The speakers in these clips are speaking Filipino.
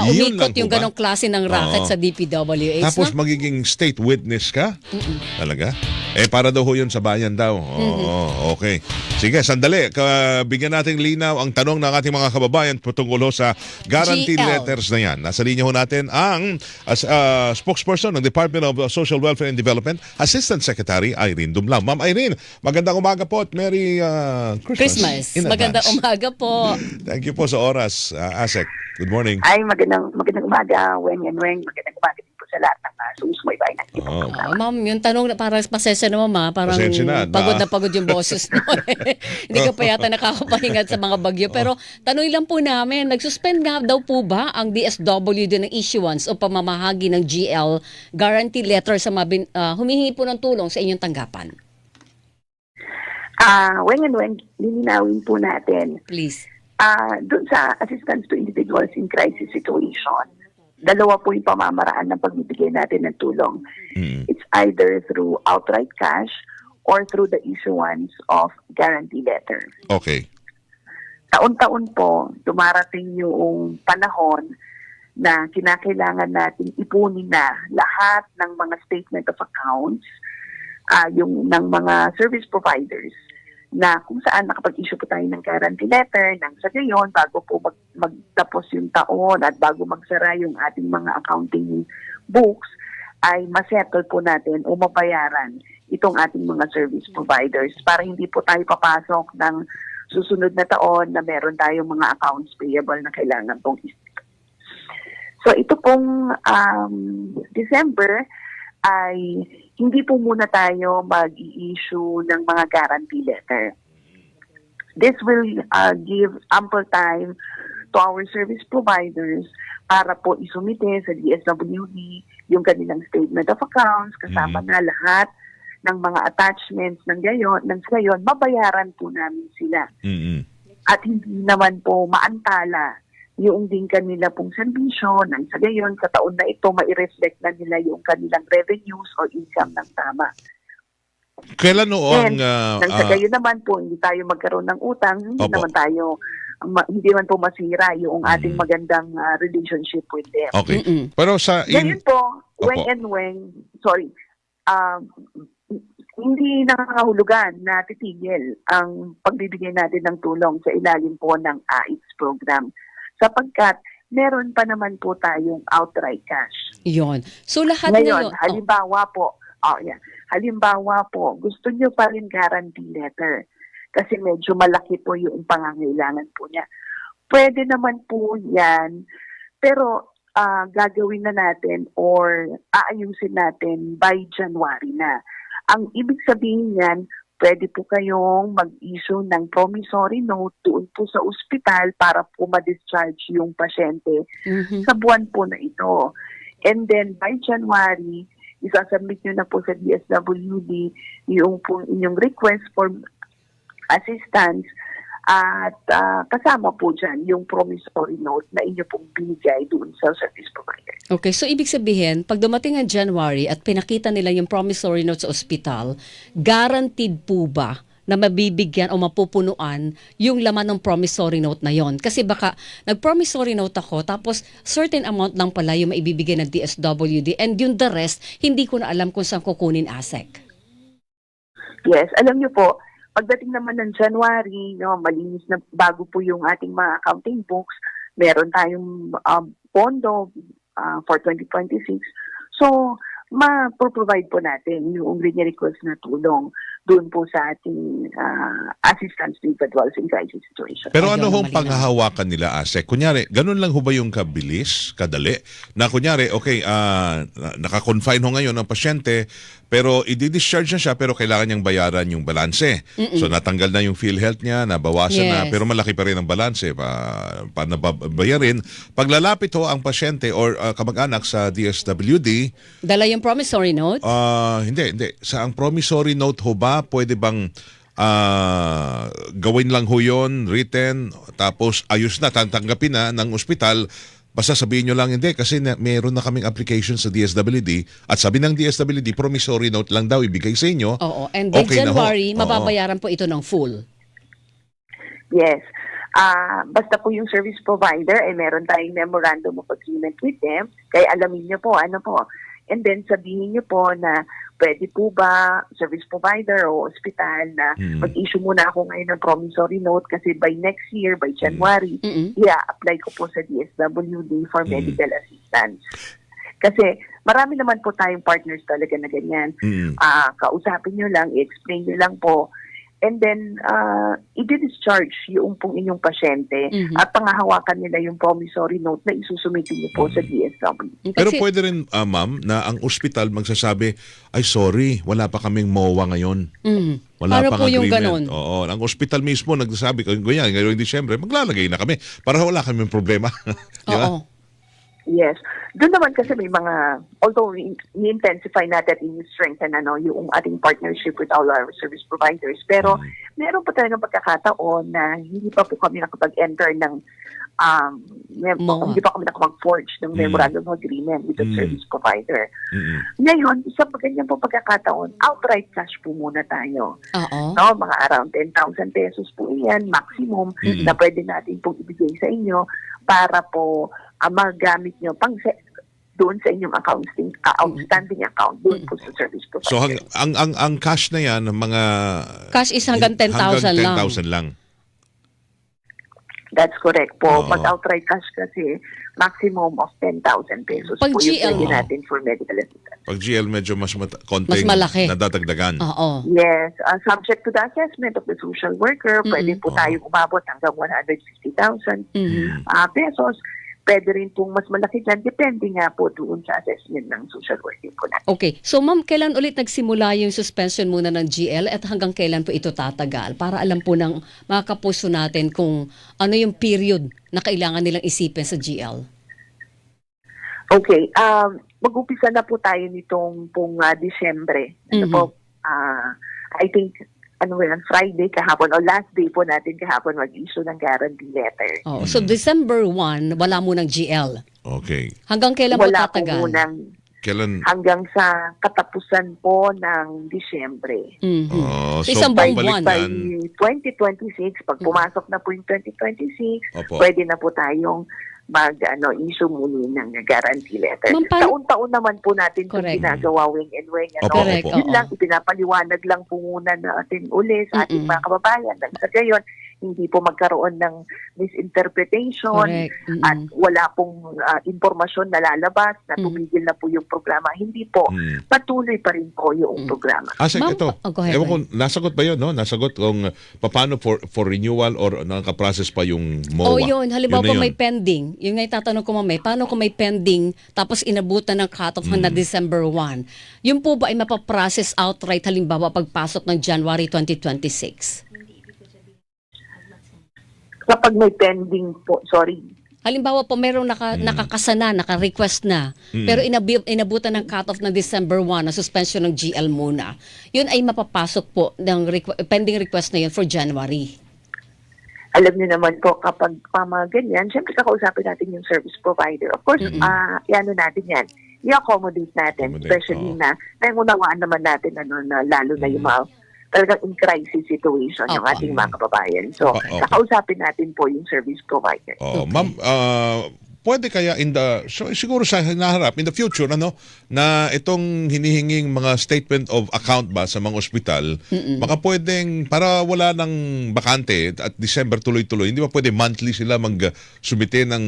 Yun umikot lang yung po ba? ganong klase ng racket Oo. sa DPWH. Tapos no? magiging state witness ka? Talaga? Para daw ho yun sa bayan daw. Oo, okay. Sige, sandali. Bigyan natin linaw ang tanong ng ating mga kababayan patungkol ho sa guarantee GL. letters na yan. Nasa linya ho natin ang spokesperson ng Department of Social Welfare and Development, Assistant Secretary Irene Dumlao. Ma'am Irene, magandang umaga po at Merry Christmas in Magandang advance. umaga po. Thank you po sa oras, Asek. Good morning. Ay, magandang umaga, Weng and Weng. Magandang umaga din po sa lahat ng sumusubaybay ng itong Oo. programa. Ma'am, yung tanong na parang pasensya naman parang Pasensya na. pagod na pagod yung boses mo. Hindi ka pa yata nakakapahinga sa mga bagyo. Pero tanong lang po namin, nagsuspend nga daw po ba ang DSWD ng issuance o pamamahagi ng GL guarantee letter sa humihingi po ng tulong sa inyong tanggapan? Weng and Weng, lilinawin po natin. Please. Doon sa assistance to individuals in crisis situation, dalawa po yung pamamaraan ng pagbibigay natin ng tulong. It's either through outright cash or through the issuance of guarantee letter. Okay. Taon-taon po, dumarating yung panahon na kinakailangan natin ipunin na lahat ng mga statement of accounts, yung ng mga service providers, na kung saan nakapag-issue po tayo ng guarantee letter nang sa gayon bago po magtapos yung taon at bago magsara yung ating mga accounting books ay masettle po natin o mabayaran itong ating mga service providers para hindi po tayo papasok ng susunod na taon na meron tayong mga accounts payable na kailangan pong So ito pong December ay hindi po muna tayo mag-i-issue ng mga guarantee letter. This will give ample time to our service providers para po isumite sa DSWD yung kanilang statement of accounts kasama na lahat ng mga attachments ng gayon, mabayaran po namin sila. At hindi naman po maantala yung din kanila pong serbisyo nang sa gayon sa taon na ito mai-reflect na nila yung kanilang revenues o income ng tama. Kailan noong... nang sa gayon naman po, hindi tayo magkaroon ng utang, hindi naman po masira yung ating magandang relationship with them. Okay. Pero sa... Ganyan po, Weng and Weng, hindi nakakahulugan na titigil ang pagbibigay natin ng tulong sa ilalim po ng AIDS program. Sapagkat meron pa naman po tayong outright cash. Yon. So lahat Ngayon, na yun. halimbawa po, gusto nyo pa rin guarantee letter kasi medyo malaki po yung pangangailangan po niya. Pwede naman po yan, pero gagawin na natin or aayusin natin by January na. Ang ibig sabihin yan, pwede po kayong mag-issue ng promissory note doon po sa ospital para po ma-discharge yung pasyente sa buwan po na ito. And then by January, isasubmit nyo na po sa DSWD yung po inyong request for assistance at kasama po dyan yung promissory note na inyo pong binigay doon sa service provider. Okay, so ibig sabihin, pag dumating ang January at pinakita nila yung promissory note sa ospital, guaranteed po ba na mabibigyan o mapupunuan yung laman ng promissory note na yon? Kasi baka nag-promissory note ako tapos certain amount lang pala yung maibibigay ng DSWD and yung the rest, hindi ko na alam kung saan kukunin ASEC. Yes, alam niyo po, pagdating naman ng January, malinis na bago po yung ating mga accounting books, meron tayong pondo for 2026. So, ma-provide po natin yung request na tulong doon po sa ating assistance to individuals in crisis situation. Pero ano hong panghahawakan nila, ASEC? Kunyari, ganun lang ho ba yung kabilis, kadali? Na kunyari, okay, naka-confine ho ngayon ang pasyente, pero i-discharge na siya pero kailangan niyang bayaran yung balanse. So natanggal na yung PhilHealth niya, nabawasan na, pero malaki pa rin ang balanse. Paano bayarin? Paglalapit ho ang pasyente or kamag-anak sa DSWD, dala yung promissory note? Hindi. Sa ang promissory note ho ba, pwede bang gawin lang ho yun, written, tapos ayos na, tatanggapin na ng ospital, basta sabihin nyo lang hindi kasi meron na kaming application sa DSWD at sabi ng DSWD, promissory note lang daw ibigay sa inyo. Oo, and by okay January, mababayaran po ito ng full. Yes. basta po yung service provider, meron tayong memorandum of agreement with them, kaya alamin nyo po, ano po. And then sabihin nyo po na pwede po ba service provider o hospital na mag-issue muna ako ngayon ng promissory note kasi by next year, by January, apply ko po sa DSWD for medical assistance. Kasi marami naman po tayong partners talaga na ganyan. Kausapin nyo lang, i-explain nyo lang po. And then, i-discharge yung pong inyong pasyente at pangahawakan nila yung promissory note na isusumitin niyo po sa DSWD. Pero pwede rin, ma'am, na ang ospital magsasabi, ay sorry, wala pa kaming MOA ngayon. Wala Paano pang po yung agreement. ganon? Oo, ang ospital mismo nagsasabi, ganyan, ngayong Disyembre, maglalagay na kami para wala kaming problema. Di ba? Oo. Yes. Doon naman kasi may mga, although i-intensify natin, i-strengthen yung ating partnership with all our service providers, pero meron pa talagang pagkakataon na hindi pa po kami nakapag-enter ng, hindi pa kami nakapag-forge ng memorandum of agreement with the service provider. Ngayon, sa ganyan po pagkakataon, outright cash po muna tayo. No, mga around 10,000 pesos po yan, maximum, na pwede natin pong ibigay sa inyo para po magamit nyo doon sa inyong outstanding account doon po sa service provider. So ang cash na yan, mga Cash is hanggang 10,000 lang. 10,000 lang. That's correct po. Oo. Pag outright cash kasi, maximum of 10,000 pesos Pag po yung GL, pwede natin for medical assistance. Pag GL medyo mas konting Mas malaki. nadadagdagan. Oo. Yes, subject to the assessment of the social worker, pwede po tayong umabot hanggang 150,000 pesos. Pwede rin pong mas malaki dyan, depende nga po doon sa assessment ng social worker po natin. Okay. So ma'am, kailan ulit nagsimula yung suspension muna ng GL at hanggang kailan po ito tatagal? Para alam po ng mga kapuso natin kung ano yung period na kailangan nilang isipin sa GL. Okay, mag-upisa na po tayo nitong pong Disyembre. I think Friday kahapon o last day po natin kahapon mag-issue ng guarantee letter. So December 1, wala mo ng GL. Okay. Hanggang kailan po Wala po tatagal? munang Kailan? hanggang sa katapusan po ng Disyembre. So, isang buong buwan. By 2026, pag pumasok na po yung 2026, Opo. pwede na po tayong issue muli ng guarantee letter. Ma'am, paano- Taon-taon naman po natin itong Correct. ginagawa wing and wing. Opo, Correct, opo. Yun lang, ipinapaliwanag lang po muna natin uli sa ating mga kababayan. Nang sa gayon, hindi po magkaroon ng misinterpretation Correct. at wala pong impormasyon na lalabas na tumigil na po yung programa. Hindi po. Patuloy pa rin po yung programa. Asa Ma'am, ito. go ahead, Ewan ko, nasagot ba yun, no? Nasagot kung paano for renewal or nakaka-process pa yung MOA. Yun. Halimbawa Yun na kung yun. may pending, yung nga itatanong ko mamay, paano kung may pending tapos inabutan ng cut-off na December 1? Yun po ba ay mapaprocess outright halimbawa pagpasok ng January 2026? Kapag may pending po, Halimbawa po merong nakakasana, naka-request na, pero inabutan ng cut-off ng December 1 na suspension ng GL muna. Yun ay mapapasok po ng pending request na yun for January. alam niyo naman po kapag ganyan, syempre kakausapin natin yung service provider. Of course, natin yan. I-accommodate natin, especially na nangunawaan naman natin na lalo na yung mga talagang in crisis situation yung ating mga kababayan. So, kakausapin natin po yung service provider. Ma'am, pwede kaya siguro sa hinaharap, in the future, na itong hinihinging mga statement of account ba sa mga ospital, baka pwedeng, para wala ng bakante at December tuloy-tuloy, hindi ba pwede monthly sila mag-submite ng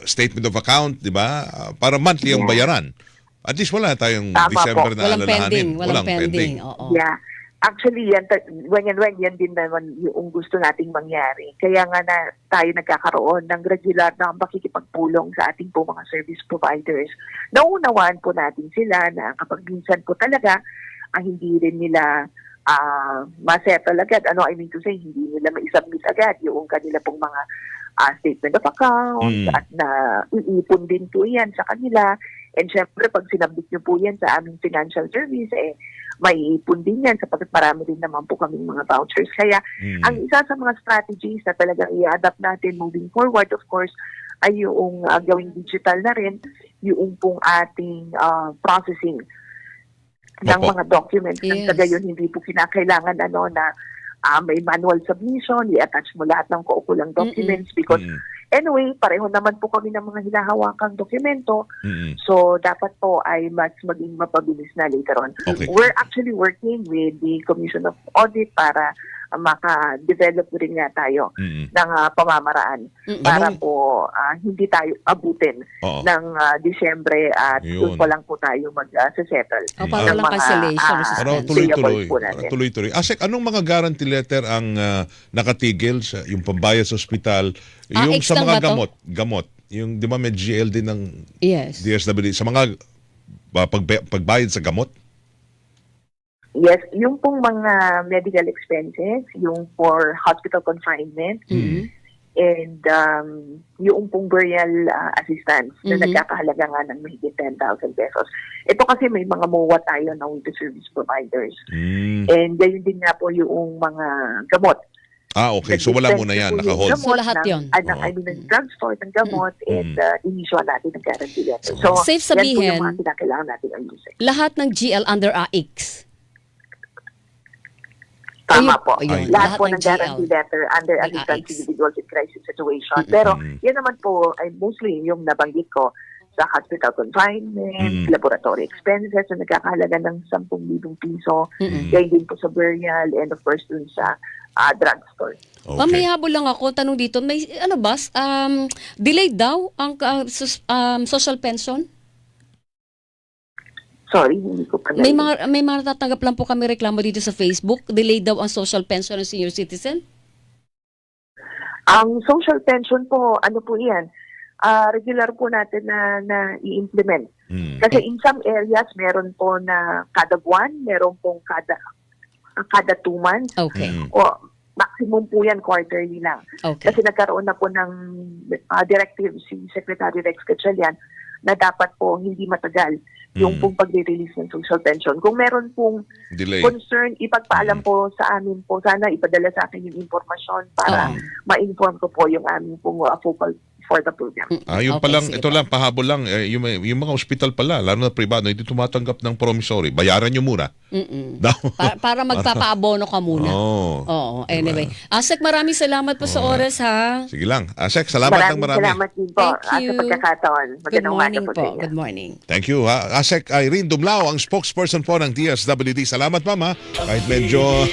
statement of account, di ba? Para monthly ang bayaran. At least wala tayong Tama December po. na alalahanin. Walang pending. Oo. Yeah. Actually, yan din naman yung gusto nating mangyari. Kaya nga na tayo nagkakaroon ng regular na makikipagpulong sa ating po mga service providers. Naunawaan po natin sila na kapag minsan po talaga hindi rin nila masettle agad. I mean to say, hindi nila ma-submit agad yung kanila pong mga statement of accounts at na iipon din po yan sa kanila. And syempre, pag sinabit nyo po yan sa aming financial service, may ipon din yan sapagkat marami rin naman po kaming mga vouchers. Kaya ang isa sa mga strategies na talagang i-adapt natin moving forward, of course, ay yung gawing digital na rin, yung pong ating processing ng mga documents. Nang sa gayon, hindi po kinakailangan na may manual submission, i-attach mo lahat ng kaukulang documents because anyway, pareho naman po kami ng mga hinahawakang dokumento. So, dapat po ay mas maging mapabilis na later on. Okay. We're actually working with the Commission of Audit para maka-develop rin nga tayo ng pamamaraan para po hindi tayo abutin Oo. ng Disyembre at Yun. doon pa lang po tayo mag-settle. Para ng lang cancellation or Para suspension. tuloy-tuloy. payables po natin. Para tuloy-tuloy. Asek, anong mga guarantee letter ang nakatigil sa yung pambayad sa ospital, yung X sa lang mga ba to? gamot, yung di ba may GL din ng Yes. DSWD sa mga pagbayad sa gamot? Yes, yung pong mga medical expenses, yung for hospital confinement, and yung pong burial assistance na nagkakahalaga nga ng mahigit 10,000 pesos. Ito kasi may mga MOA tayo na with the service providers. And gayon din nga po yung mga gamot. Okay. So wala muna yan, naka-hold. So, lahat yun. I mean, ng drugstore, ng gamot, and initial natin ng guarantee letter. So, Safe yan po sabihin, yung mga kinakailangan natin ayusin. lahat ng GL under AX. Tama Ayun, po. ayun. Lahat po Lahat ng ng guarantee GL. letter under Ng assistance AX. to individuals in crisis situation. Pero yan naman po ay mostly yung nabanggit ko sa hospital confinement, laboratory expenses na nagkakahalaga ng 10,000 piso, kaya din po sa burial, and of course dun sa drugstore. May habol lang ako. Tanong dito, may ano ba? Delayed daw ang social pension? Sorry, hindi ko pa May mga natatanggap lang po kami reklamo dito sa Facebook. Delayed daw ang social pension ng senior citizen? Ang social pension po, ano po yan? Regular po natin na i-implement. Kasi in some areas, meron po na kada buwan, meron pong kada 2 months. Okay. O maximum po yan quarterly lang. Okay. Kasi nagkaroon na po ng directive si Secretary Rex Gatchalian na dapat po hindi matagal yung pong pagre-release ng social pension. Kung meron pong Delay. concern, ipagpaalam po sa amin po. Sana ipadala sa akin yung impormasyon para ma-inform ko po yung aming pong focal for the program. Yung Okay, palang, sige ito po. lang, pahabol lang, yung mga ospital pala, lalo na privado, hindi tumatanggap ng promissory. Bayaran nyo muna. Daw. Para magpapaabono ka muna. Oo, anyway. Asek, maraming salamat po sa oras, ha? Sige lang. Asek, salamat ng marami. Salamat din po Thank you. sa pagkakataon. Good Magandang umaga morning po po. sa inyo. Good morning. Thank you. Asek Irene Dumlao, ang spokesperson po ng DSWD. Salamat, mama. Kahit medyo